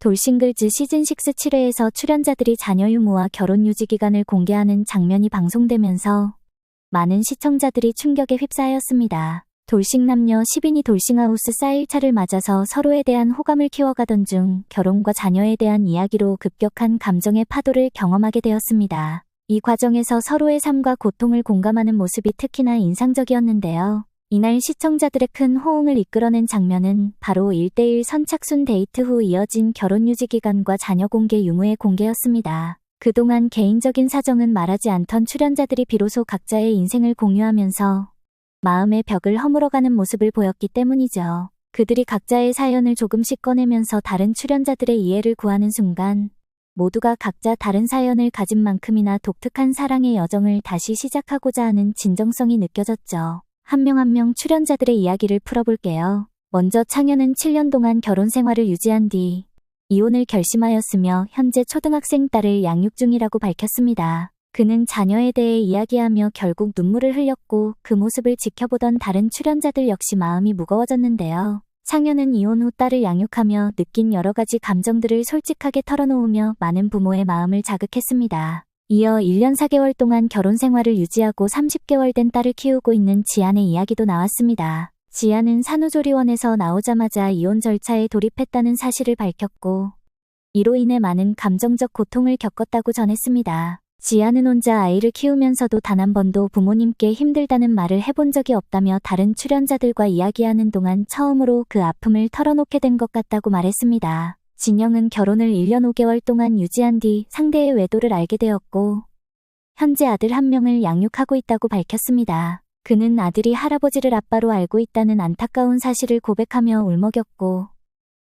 돌싱글즈 시즌6 7회에서 출연자들이 자녀 유무와 결혼 유지 기간을 공개하는 장면이 방송되면서 많은 시청자들이 충격에 휩싸였습니다. 돌싱 남녀 10인이 돌싱하우스 4일차를 맞아서 서로에 대한 호감을 키워가던 중 결혼과 자녀에 대한 이야기로 급격한 감정의 파도를 경험하게 되었습니다. 이 과정에서 서로의 삶과 고통을 공감하는 모습이 특히나 인상적이었는데요. 이날 시청자들의 큰 호응을 이끌어낸 장면은 바로 1대1 선착순 데이트 후 이어진 결혼 유지 기간과 자녀 공개 유무의 공개였습니다. 그동안 개인적인 사정은 말하지 않던 출연자들이 비로소 각자의 인생을 공유하면서 마음의 벽을 허물어가는 모습을 보였기 때문이죠. 그들이 각자의 사연을 조금씩 꺼내면서 다른 출연자들의 이해를 구하는 순간 모두가 각자 다른 사연을 가진 만큼이나 독특한 사랑의 여정을 다시 시작하고자 하는 진정성이 느껴졌죠. 한 명 한 명 출연자들의 이야기를 풀어볼게요. 먼저 창현은 7년 동안 결혼 생활을 유지한 뒤 이혼을 결심하였으며 현재 초등학생 딸을 양육 중이라고 밝혔습니다. 그는 자녀에 대해 이야기하며 결국 눈물을 흘렸고 그 모습을 지켜보던 다른 출연자들 역시 마음이 무거워졌는데요. 창현은 이혼 후 딸을 양육하며 느낀 여러 가지 감정들을 솔직하게 털어놓으며 많은 부모의 마음을 자극했습니다. 이어 1년 4개월 동안 결혼 생활을 유지하고 30개월 된 딸을 키우고 있는 지안의 이야기도 나왔습니다. 지안은 산후조리원에서 나오자마자 이혼 절차에 돌입했다는 사실을 밝혔고 이로 인해 많은 감정적 고통을 겪었다고 전했습니다. 지안은 혼자 아이를 키우면서도 단 한 번도 부모님께 힘들다는 말을 해본 적이 없다며 다른 출연자들과 이야기하는 동안 처음으로 그 아픔을 털어놓게 된 것 같다고 말했습니다. 진영은 결혼을 1년 5개월 동안 유지한 뒤 상대의 외도를 알게 되었고 현재 아들 한 명을 양육하고 있다고 밝혔습니다. 그는 아들이 할아버지를 아빠로 알고 있다는 안타까운 사실을 고백하며 울먹였고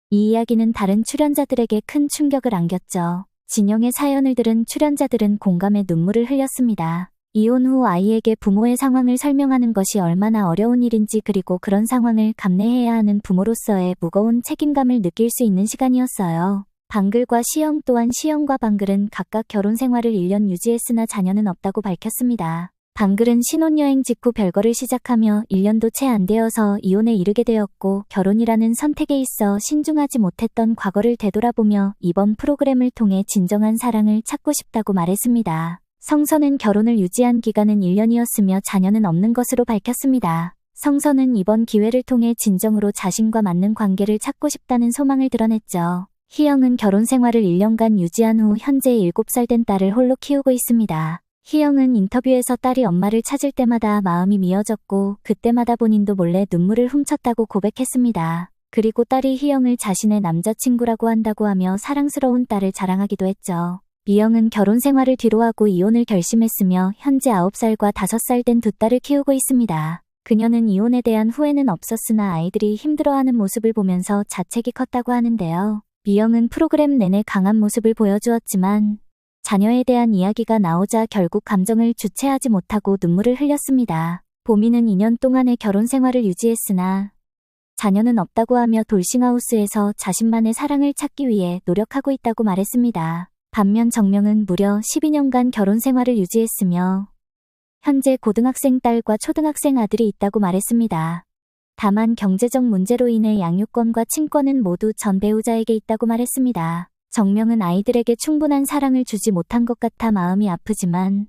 이 이야기는 다른 출연자들에게 큰 충격을 안겼죠. 진영의 사연을 들은 출연자들은 공감의 눈물을 흘렸습니다. 이혼 후 아이에게 부모의 상황을 설명하는 것이 얼마나 어려운 일인지 그리고 그런 상황을 감내해야 하는 부모로서의 무거운 책임감을 느낄 수 있는 시간이었어요. 방글과 시영 또한 시영과 방글은 각각 결혼 생활을 1년 유지했으나 자녀는 없다고 밝혔습니다. 방글은 신혼여행 직후 별거를 시작하며 1년도 채 안 되어서 이혼에 이르게 되었고 결혼이라는 선택에 있어 신중하지 못했던 과거를 되돌아보며 이번 프로그램을 통해 진정한 사랑을 찾고 싶다고 말했습니다. 성선은 결혼을 유지한 기간은 1년이었으며 자녀는 없는 것으로 밝혔습니다. 성선은 이번 기회를 통해 진정으로 자신과 맞는 관계를 찾고 싶다는 소망을 드러냈죠. 희영은 결혼 생활을 1년간 유지한 후 현재 7살 된 딸을 홀로 키우고 있습니다. 희영은 인터뷰에서 딸이 엄마를 찾을 때마다 마음이 미어졌고 그때마다 본인도 몰래 눈물을 훔쳤다고 고백했습니다. 그리고 딸이 희영을 자신의 남자친구라고 한다고 하며 사랑스러운 딸을 자랑하기도 했죠. 미영은 결혼 생활을 뒤로하고 이혼을 결심했으며 현재 9살과 5살 된 두 딸을 키우고 있습니다. 그녀는 이혼에 대한 후회는 없었으나 아이들이 힘들어하는 모습을 보면서 자책이 컸다고 하는데요. 미영은 프로그램 내내 강한 모습을 보여주었지만 자녀에 대한 이야기가 나오자 결국 감정을 주체하지 못하고 눈물을 흘렸습니다. 보미는 2년 동안의 결혼 생활을 유지했으나 자녀는 없다고 하며 돌싱하우스에서 자신만의 사랑을 찾기 위해 노력하고 있다고 말했습니다. 반면 정명은 무려 12년간 결혼 생활을 유지했으며 현재 고등학생 딸과 초등학생 아들이 있다고 말했습니다. 다만 경제적 문제로 인해 양육권과 친권은 모두 전 배우자에게 있다고 말했습니다. 정명은 아이들에게 충분한 사랑을 주지 못한 것 같아 마음이 아프지만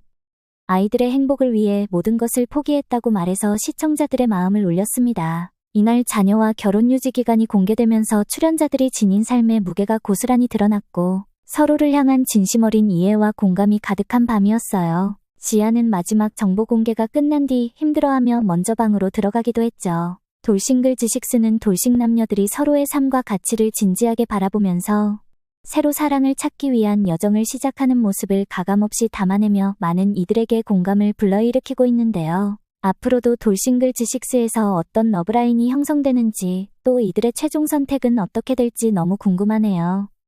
아이들의 행복을 위해 모든 것을 포기했다고 말해서 시청자들의 마음을 울렸습니다. 이날 자녀와 결혼 유지 기간이 공개되면서 출연자들이 지닌 삶의 무게가 고스란히 드러났고 서로를 향한 진심 어린 이해와 공감이 가득한 밤이었어요. 지아는 마지막 정보 공개가 끝난 뒤 힘들어하며 먼저 방으로 들어가기도 했죠. 돌싱글즈6는 돌싱 남녀들이 서로의 삶과 가치를 진지하게 바라보면서 새로 사랑을 찾기 위한 여정을 시작하는 모습을 가감없이 담아내며 많은 이들에게 공감을 불러일으키고 있는데요. 앞으로도 돌싱글즈6에서 어떤 러브라인이 형성되는지 또 이들의 최종 선택은 어떻게 될지 너무 궁금하네요.